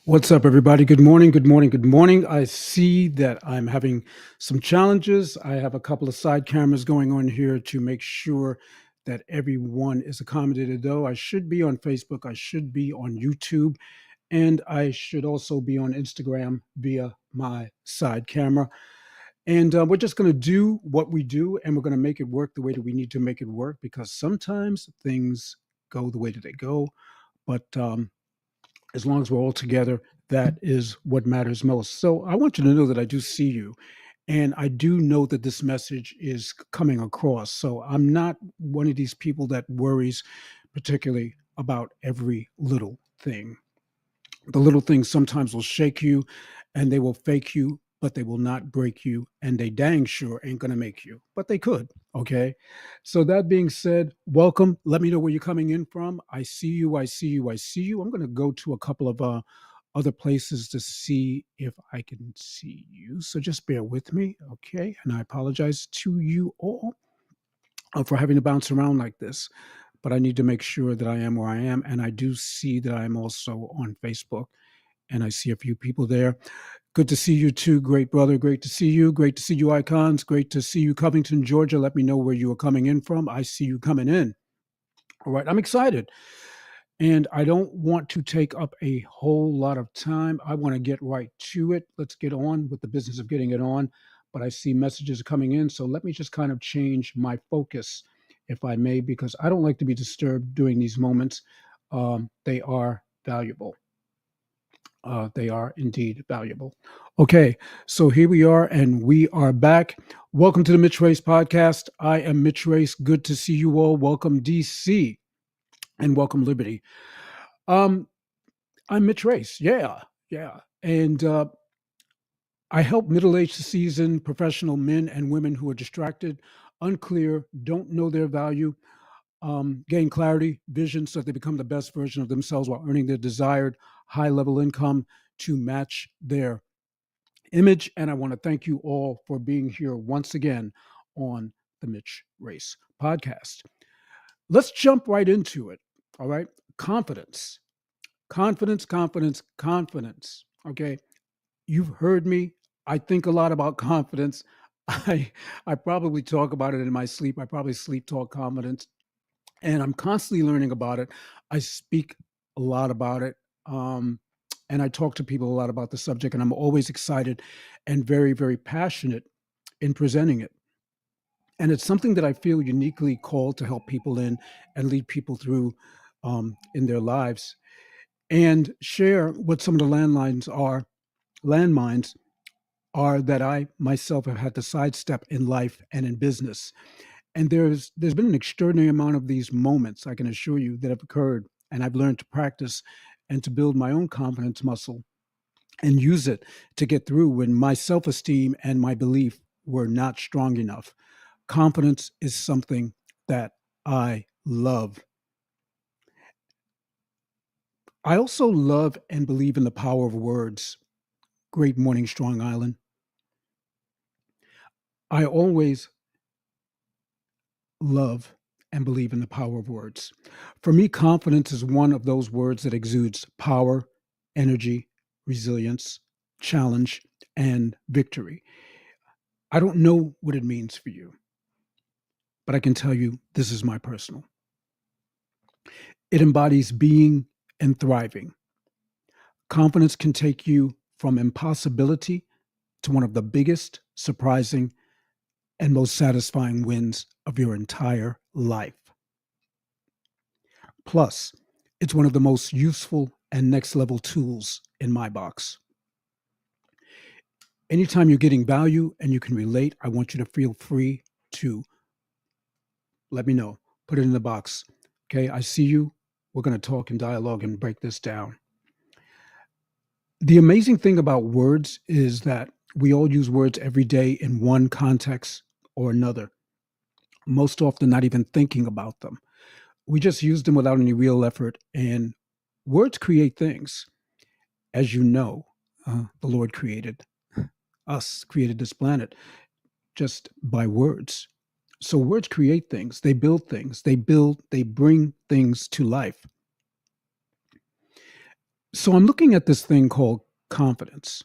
What's up, everybody? Good morning, good morning, good morning. I see that I'm having some challenges. I have a couple of side cameras going on here to make sure that everyone is accommodated, though. I should be on Facebook, I should be on YouTube, and I should also be on Instagram via my side camera. And we're just going to do what we do, and we're going to make it work the way that we need to make it work because sometimes things go the way that they go. But as long as we're all together, that is what matters most. So I want you to know that I do see you. And I do know that this message is coming across. So I'm not one of these people that worries particularly about every little thing. The little things sometimes will shake you and they will fake you, but they will not break you. And they dang sure ain't going to make you, but they could. Okay. So that being said, welcome. Let me know where you're coming in from. I see you. I see you. I see you. I'm going to go to a couple of other places to see if I can see you. So just bear with me. Okay. And I apologize to you all for having to bounce around like this, but I need to make sure that I am where I am. And I do see that I'm also on Facebook and I see a few people there. Good to see you too, great brother. Great to see you. Great to see you, Icons. Great to see you, Covington, Georgia. Let me know where you are coming in from. I see you coming in. All right, I'm excited. And I don't want to take up a whole lot of time. I want to get right to it. Let's get on with the business of getting it on. But I see messages coming in. So let me just kind of change my focus, if I may, because I don't like to be disturbed during these moments. They are valuable. They are indeed valuable. Okay, so here we are, and we are back. Welcome to the Mitch Race podcast. I am Mitch Race. Good to see you all. Welcome, DC, and welcome, Liberty. Um, I'm Mitch Race. Yeah, yeah. And I help middle aged to seasoned professional men and women who are distracted, unclear, don't know their value, gain clarity, vision so that they become the best version of themselves while earning their desired high level income to match their image. And I want to thank you all for being here once again on the Mitch Race podcast. Let's jump right into it. All right. Confidence, confidence, confidence, confidence. Okay. You've heard me. I think a lot about confidence. I probably talk about it in my sleep. I probably sleep talk confidence, and I'm constantly learning about it. I speak a lot about it. And I talk to people a lot about the subject, and I'm always excited and very, very passionate in presenting it. And it's something that I feel uniquely called to help people in and lead people through in their lives and share what some of the landmines are that I myself have had to sidestep in life and in business. And there's been an extraordinary amount of these moments, I can assure you, that have occurred. And I've learned to practice and to build my own confidence muscle and use it to get through when my self-esteem and my belief were not strong enough. Confidence is something that I love. I also love and believe in the power of words. Great morning, Strong Island. I always love and believe in the power of words. For me, confidence is one of those words that exudes power, energy, resilience, challenge, and victory. I don't know what it means for you, but I can tell you this is my personal. It embodies being and thriving. Confidence can take you from impossibility to one of the biggest, surprising, and most satisfying wins of your entire life. Plus, it's one of the most useful and next level tools in my box. Anytime you're getting value and you can relate, I want you to feel free to let me know. Put it in the box. Okay, I see you. We're going to talk and dialogue and break this down. The amazing thing about words is that we all use words every day in one context or another, most often not even thinking about them. We just use them without any real effort, and words create things. As you know, the Lord created us, created this planet just by words. So words create things, they build things, they bring things to life. So I'm looking at this thing called confidence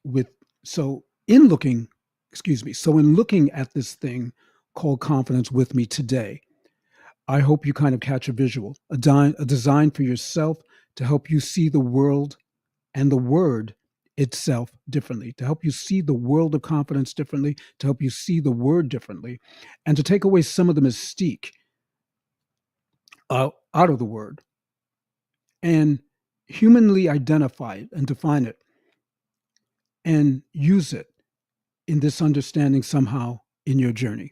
with so in looking, excuse me, so in looking at this thing called confidence with me today, I hope you kind of catch a visual, a design for yourself to help you see the world and the word itself differently, to help you see the world of confidence differently, to help you see the word differently, and to take away some of the mystique out of the word and humanly identify it and define it and use it in this understanding somehow in your journey.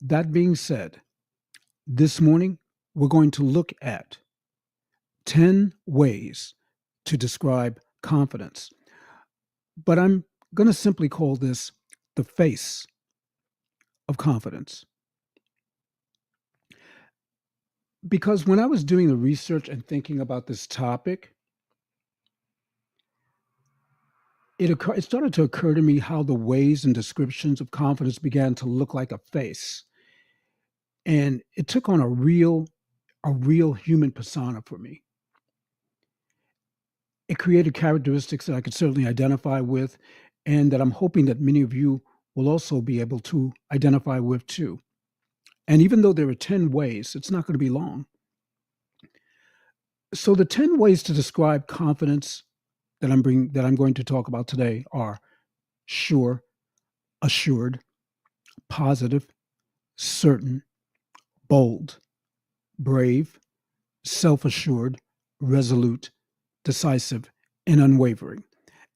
That being said, this morning we're going to look at 10 ways to describe confidence. But I'm going to simply call this the face of confidence. Because when I was doing the research and thinking about this topic, it started to occur to me how the ways and descriptions of confidence began to look like a face. And it took on a real human persona for me. It created characteristics that I could certainly identify with, and that I'm hoping that many of you will also be able to identify with too. And even though there are 10 ways, it's not going to be long. So the 10 ways to describe confidence that I'm going to talk about today are sure, assured, positive, certain, bold, brave, self-assured, resolute, decisive, and unwavering.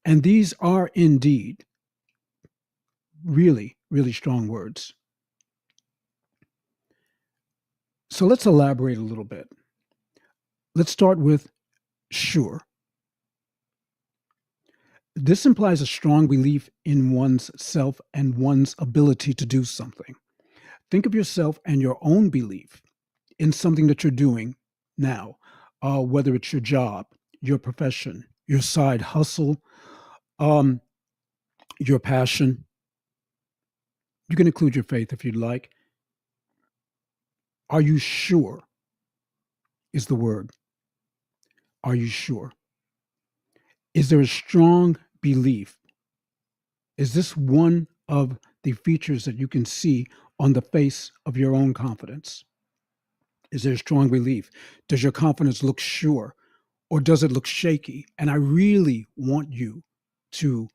And these are indeed really, really strong words. So let's elaborate a little bit. Let's start with sure. This implies a strong belief in one's self and one's ability to do something. Think of yourself and your own belief in something that you're doing now, whether it's your job, your profession, your side hustle, um, your passion. You can include your faith if you'd like. Are you sure? Is the word. Are you sure? Is there a strong belief? Is this one of the features that you can see on the face of your own confidence? Is there a strong belief? Does your confidence look sure or does it look shaky? And I really want you to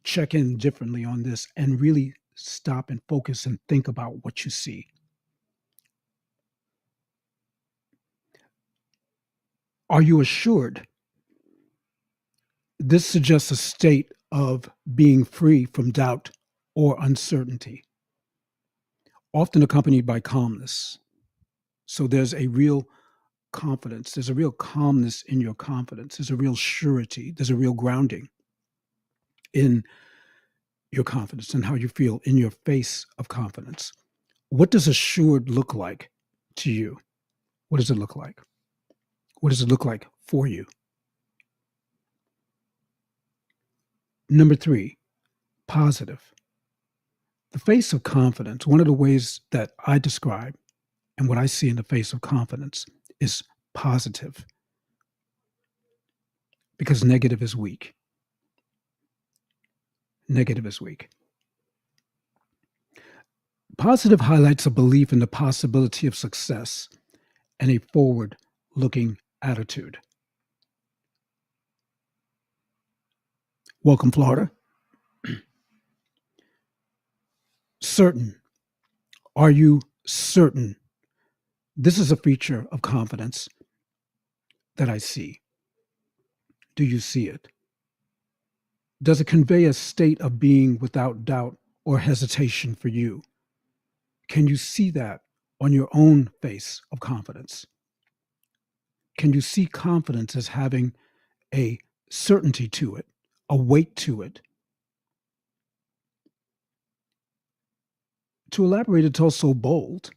check in differently on this and really stop and focus and think about what you see. Are you assured? This suggests a state of being free from doubt or uncertainty, often accompanied by calmness. So there's a real confidence, there's a real calmness in your confidence, there's a real surety, there's a real grounding in your confidence and how you feel in your face of confidence. What does assured look like to you? What does it look like? What does it look like for you? Number 3, positive. The face of confidence, one of the ways that I describe and what I see in the face of confidence is positive, because negative is weak. Negative is weak. Positive highlights a belief in the possibility of success and a forward looking attitude. Welcome, Florida. Certain. Are you certain? This is a feature of confidence that I see. Do you see it? Does it convey a state of being without doubt or hesitation for you? Can you see that on your own face of confidence? Can you see confidence as having a certainty to it, a weight to it? To elaborate, it's also bold.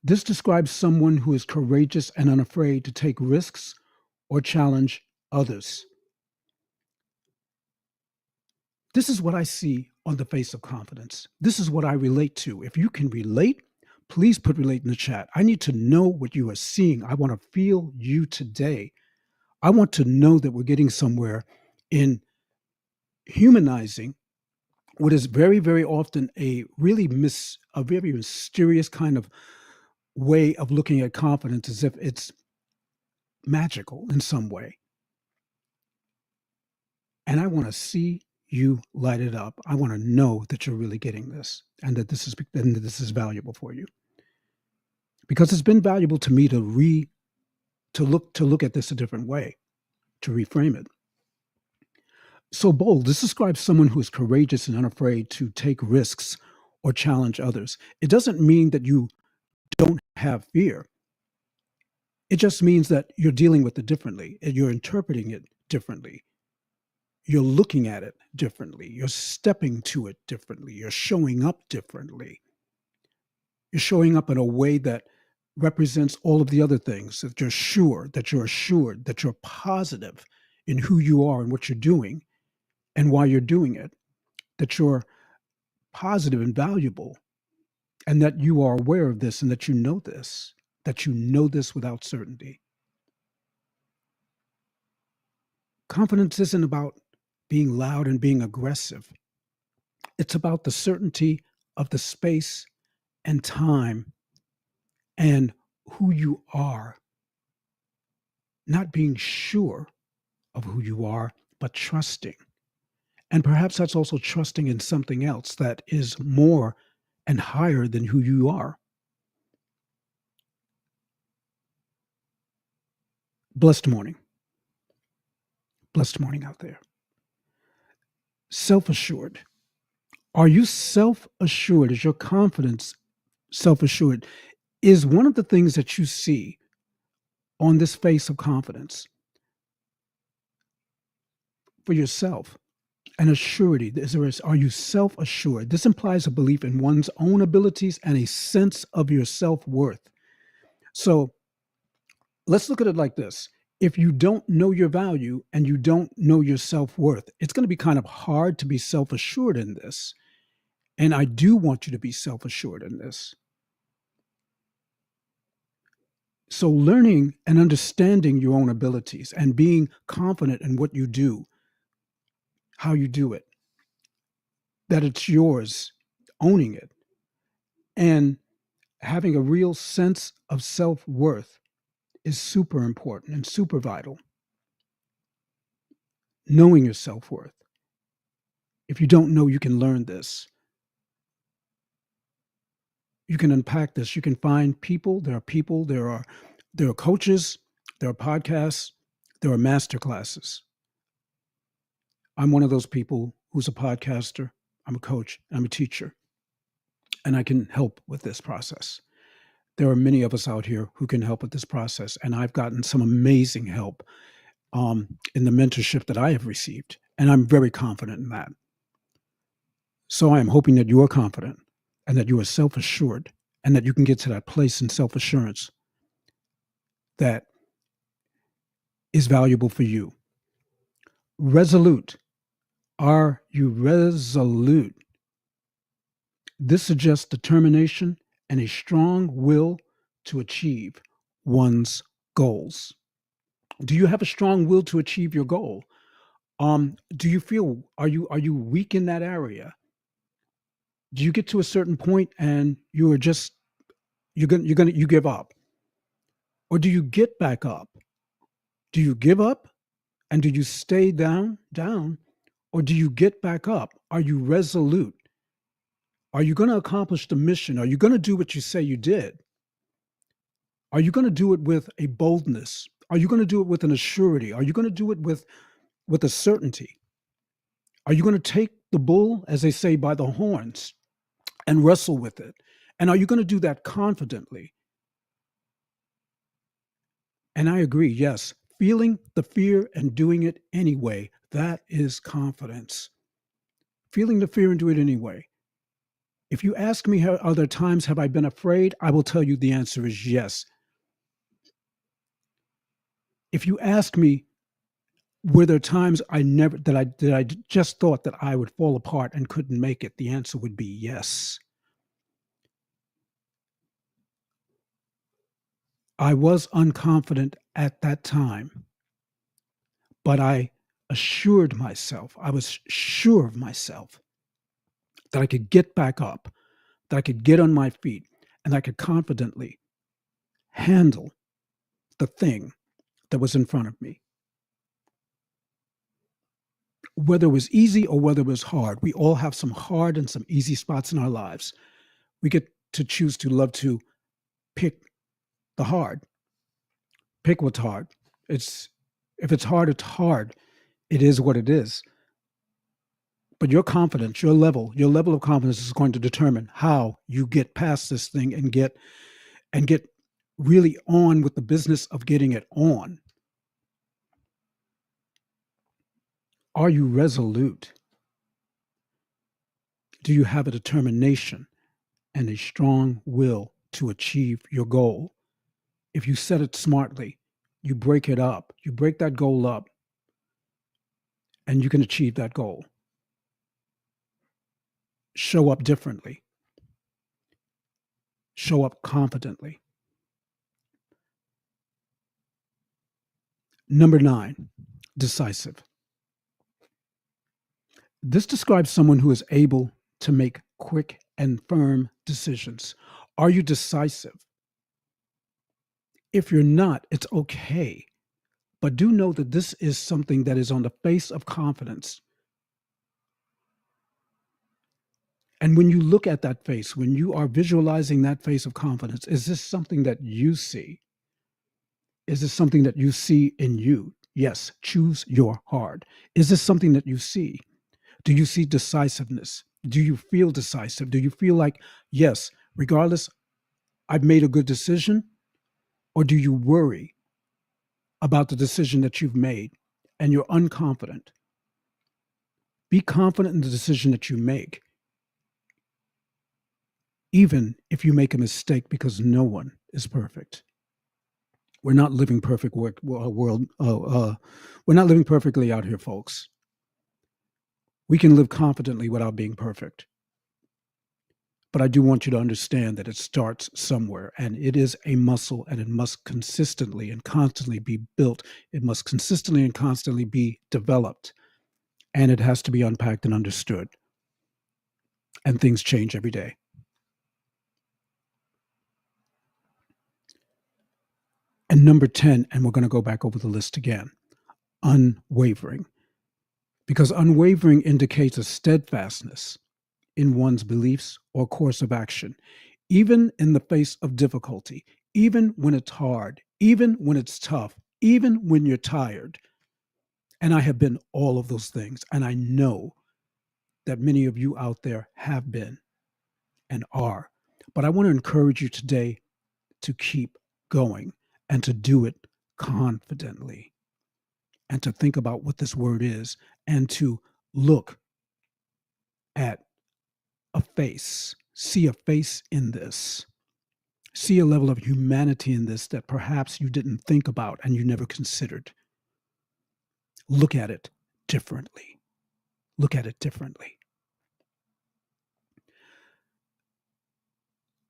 This describes someone who is courageous and unafraid to take risks or challenge others. This is what I see on the face of confidence. This is what I relate to. If you can relate, Please put relate in the chat. I need to know what you are seeing. I want to feel you today. I want to know that we're getting somewhere in humanizing what is very, very often a very mysterious kind of way of looking at confidence as if it's magical in some way. And I want to see you light it up. I want to know that you're really getting this and that this is valuable for you. Because it's been valuable to me to look at this a different way, to reframe it. So bold, this describes someone who is courageous and unafraid to take risks or challenge others. It doesn't mean that you don't have fear. It just means that you're dealing with it differently and you're interpreting it differently. You're looking at it differently. You're stepping to it differently. You're showing up differently. You're showing up in a way that represents all of the other things, that you're sure, that you're assured, that you're positive in who you are and what you're doing and why you're doing it, that you're positive and valuable, and that you are aware of this and that you know this without certainty. Confidence isn't about being loud and being aggressive. It's about the certainty of the space and time and who you are, not being sure of who you are, but trusting. And perhaps that's also trusting in something else that is more and higher than who you are. Blessed morning. Blessed morning out there. Self-assured. Are you self-assured? Is your confidence self-assured? Is one of the things that you see on this face of confidence for yourself an assurity? Are you self-assured? This implies a belief in one's own abilities and a sense of your self-worth. So let's look at it like this. If you don't know your value and you don't know your self-worth, it's going to be kind of hard to be self-assured in this. And I do want you to be self-assured in this. So learning and understanding your own abilities and being confident in what you do, how you do it, that it's yours, owning it, and having a real sense of self-worth is super important and super vital. Knowing your self-worth. If you don't know, you can learn this. You can unpack this. You can find people. There are coaches, there are podcasts, there are master classes. I'm one of those people who's a podcaster. I'm a coach. I'm a teacher. And I can help with this process. There are many of us out here who can help with this process. And I've gotten some amazing help in the mentorship that I have received. And I'm very confident in that. So I am hoping that you are confident and that you are self-assured and that you can get to that place in self-assurance that is valuable for you. Resolute. Are you resolute? This suggests determination and a strong will to achieve one's goals. Do you have a strong will to achieve your goal? Do you feel, are you weak in that area? Do you get to a certain point and you are just, you give up? Or do you get back up? Do you give up and do you stay down, or do you get back up? Are you resolute? Are you going to accomplish the mission? Are you going to do what you say you did? Are you going to do it with a boldness? Are you going to do it with an assurity? Are you going to do it with a certainty? Are you going to take the bull, as they say, by the horns and wrestle with it? And are you going to do that confidently? And I agree, yes, feeling the fear and doing it anyway, that is confidence. Feeling the fear and do it anyway. If you ask me, are there times have I been afraid? I will tell you the answer is yes. If you ask me, were there times that I just thought that I would fall apart and couldn't make it? The answer would be yes. I was unconfident at that time, but I assured myself, I was sure of myself that I could get back up, that I could get on my feet, and I could confidently handle the thing that was in front of me. Whether it was easy or whether it was hard, we all have some hard and some easy spots in our lives. We get to choose to love to pick the hard, pick what's hard. It's if it's hard, it's hard. It is what it is. But your confidence, your level of confidence is going to determine how you get past this thing and get really on with the business of getting it on. Are you resolute? Do you have a determination and a strong will to achieve your goal? If you set it smartly, you break it up, you break that goal up, and you can achieve that goal. Show up differently, show up confidently. Number 9, decisive. This describes someone who is able to make quick and firm decisions. Are you decisive? If you're not, it's okay. But do know that this is something that is on the face of confidence. And when you look at that face, when you are visualizing that face of confidence, is this something that you see? Is this something that you see in you? Yes, choose your hard. Is this something that you see? Do you see decisiveness? Do you feel decisive? Do you feel like, yes, regardless, I've made a good decision? Or do you worry about the decision that you've made and you're unconfident? Be confident in the decision that you make, even if you make a mistake, because no one is perfect. We're not living perfect world. We're not living perfectly out here, folks. We can live confidently without being perfect. But I do want you to understand that it starts somewhere, and it is a muscle, and it must consistently and constantly be built. It must consistently and constantly be developed, and it has to be unpacked and understood. And things change every day. And number 10, and we're going to go back over the list again, unwavering. Because unwavering indicates a steadfastness in one's beliefs or course of action, even in the face of difficulty, even when it's hard, even when it's tough, even when you're tired. And I have been all of those things. And I know that many of you out there have been and are. But I want to encourage you today to keep going and to do it confidently and to think about what this word is and to look at a face, see a face in this, see a level of humanity in this that perhaps you didn't think about and you never considered. Look at it differently. Look at it differently.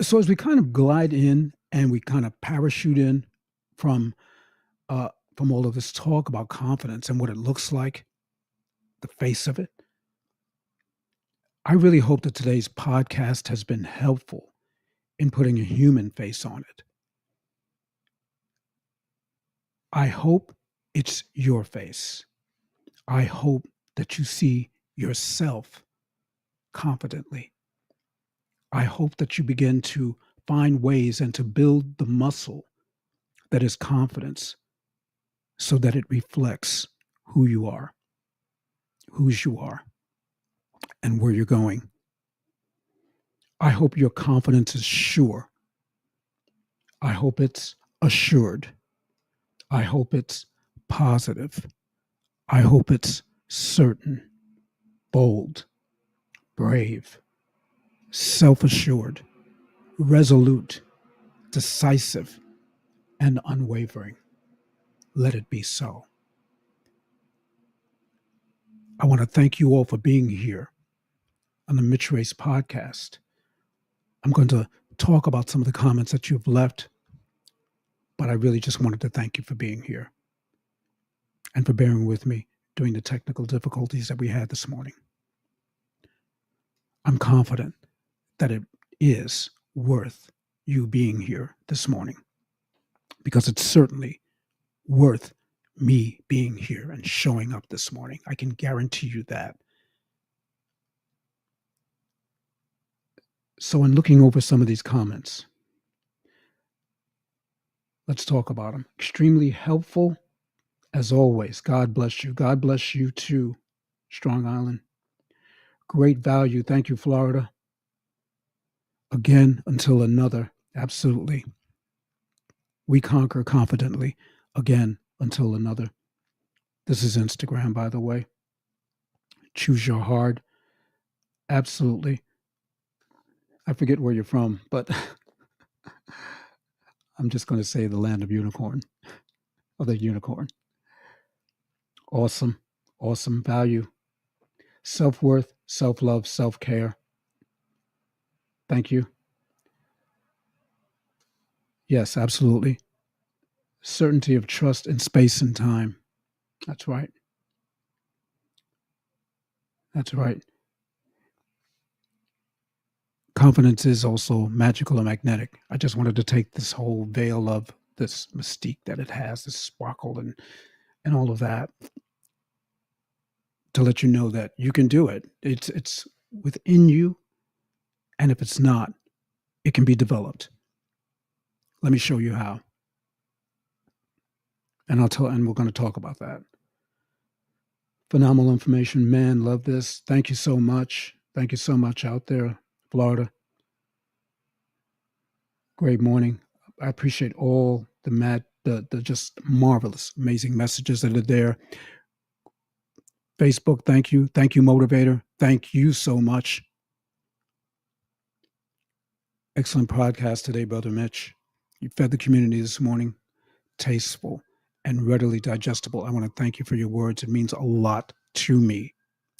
So as we kind of glide in and we kind of parachute in from all of this talk about confidence and what it looks like, the face of it, I really hope that today's podcast has been helpful in putting a human face on it. I hope it's your face. I hope that you see yourself confidently. I hope that you begin to find ways and to build the muscle that is confidence so that it reflects who you are, whose you are, and where you're going. I hope your confidence is sure. I hope it's assured. I hope it's positive. I hope it's certain, bold, brave, self-assured, resolute, decisive, and unwavering. Let it be so. I want to thank you all for being here on the Mitch Race podcast. I'm going to talk about some of the comments that you've left, but I really just wanted to thank you for being here and for bearing with me during the technical difficulties that we had this morning. I'm confident that it is worth you being here this morning, because it's certainly worth me being here and showing up this morning. I can guarantee you that. So in looking over some of these comments, let's talk about them. Extremely helpful, as always. God bless you. God bless you too, Strong Island. Great value. Thank you, Florida. Again, until another. Absolutely. We conquer confidently. Again, until another. This is Instagram, by the way. Choose your hard. Absolutely. I forget where you're from, but I'm just going to say the land of unicorn, or the unicorn. Awesome. Awesome value. Self-worth, self-love, self-care. Thank you. Yes, absolutely. Certainty of trust in space and time. That's right. That's right. Confidence is also magical and magnetic. I just wanted to take this whole veil of this mystique that it has, this sparkle and all of that, to let you know that you can do it. It's within you, and if it's not, it can be developed. Let me show you how. And we're going to talk about that. Phenomenal information. Man, love this. Thank you so much. Thank you so much out there, Florida. Great morning. I appreciate all the just marvelous, amazing messages that are there. Facebook, thank you. Thank you, Motivator. Thank you so much. Excellent podcast today, Brother Mitch. You fed the community this morning. Tasteful and readily digestible. I want to thank you for your words. It means a lot to me.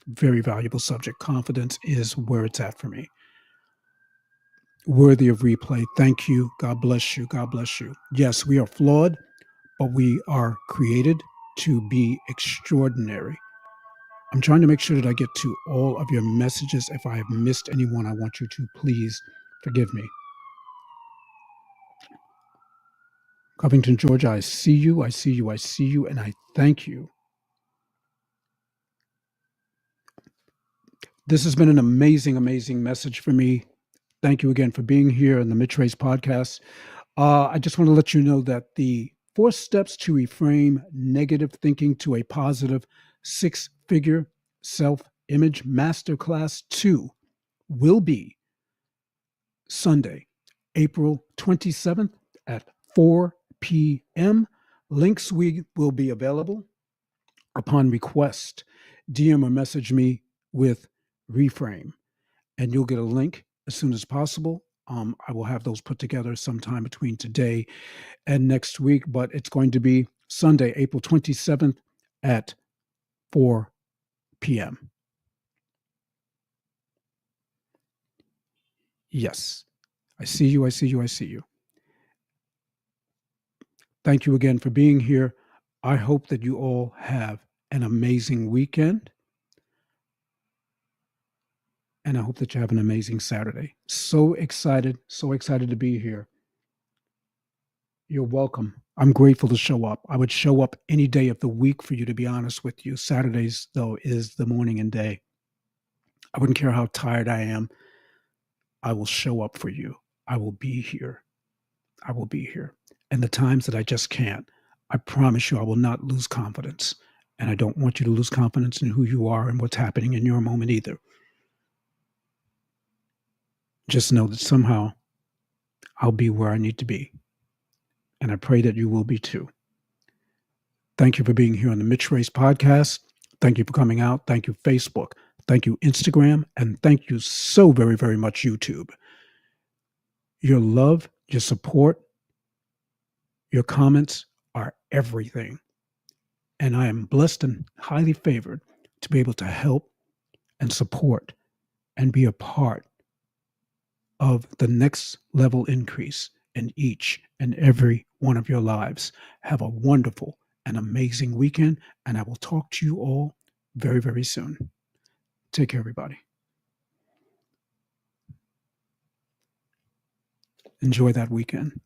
Very valuable subject. Confidence is where it's at for me. Worthy of replay. Thank you. God bless you. God bless you. Yes, we are flawed, but we are created to be extraordinary. I'm trying to make sure that I get to all of your messages. If I have missed anyone, I want you to please forgive me. Covington, Georgia, I see you, I see you, I see you, and I thank you. This has been an amazing, amazing message for me. Thank you again for being here in the Mitch Race podcast. I just want to let you know that the 4 steps to reframe negative thinking to a positive 6-figure self-image masterclass 2 will be Sunday, April 27th at 4 p.m. Links will be available upon request. DM or message me with reframe, and you'll get a link as soon as possible. I will have those put together sometime between today and next week, but it's going to be Sunday, April 27th at 4 p.m. Yes, I see you, I see you, I see you. Thank you again for being here. I hope that you all have an amazing weekend. And I hope that you have an amazing Saturday. So excited to be here. You're welcome. I'm grateful to show up. I would show up any day of the week for you, to be honest with you. Saturdays, though, is the morning and day. I wouldn't care how tired I am. I will show up for you. I will be here. I will be here. And the times that I just can't, I promise you I will not lose confidence. And I don't want you to lose confidence in who you are and what's happening in your moment either. Just know that somehow I'll be where I need to be. And I pray that you will be too. Thank you for being here on the Mitch Race podcast. Thank you for coming out. Thank you, Facebook. Thank you, Instagram. And thank you so very, very much, YouTube. Your love, your support, your comments are everything. And I am blessed and highly favored to be able to help and support and be a part of the next level increase in each and every one of your lives. Have a wonderful and amazing weekend, and I will talk to you all very, very soon. Take care, everybody. Enjoy that weekend.